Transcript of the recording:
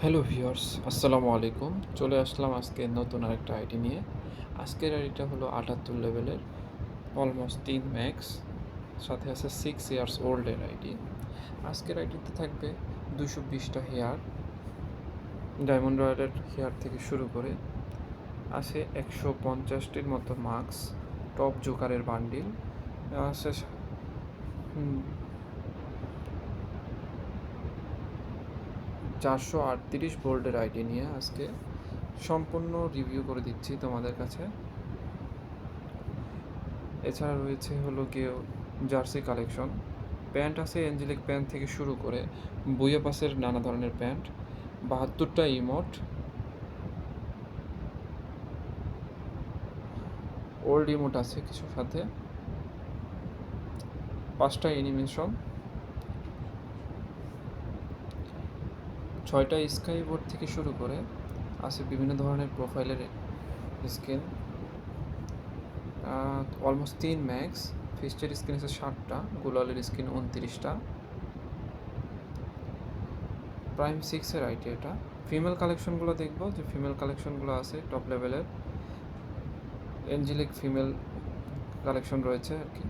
Hello viewers, আসসালামু আলাইকুম। চলে আসলাম আজকে নতুন আরেকটা আইডি নিয়ে। আজকের আইডিটা হলো 78 লেভেলের, অলমোস্ট 3 ম্যাক্স, সাথে আছে 6 ইয়ার্স ওল্ডের আইডি। আজকের আইডিতে থাকবে 220টা হেয়ার, ডায়মন্ড রয়্যালের হেয়ার থেকে শুরু করে আছে 150টির মতো মাস্ক, টপ জোকারের বান্ডিল আছে, 438 বোল্ডের আইডি নিয়ে আজকে সম্পূর্ণ রিভিউ করে দিচ্ছি তোমাদের কাছে। এছাড়া রয়েছে হলো গিয়ে জার্সি কালেকশন, প্যান্ট আছে এঞ্জেলিক প্যান্ট থেকে শুরু করে বুয়া পাসের নানা ধরনের প্যান্ট, 72টা ইমোট, ওল্ড ইমোট আছে কিছু, সাথে 5টা অ্যানিমেশন, 6টা স্কাই বোর্ড থেকে শুরু করে আছে বিভিন্ন ধরনের প্রোফাইলের স্কিন, অলমোস্ট 3 ম্যাক্স। ফিস্টের স্কিন আছে 7টা, গুলালের স্কিন 29টা। প্রাইম 6-এর আইটি এটা। ফিমেল কালেকশনগুলো দেখবো, যে ফিমেল কালেকশনগুলো আছে টপ লেভেলের, এঞ্জেলিক ফিমেল কালেকশন রয়েছে আর কি।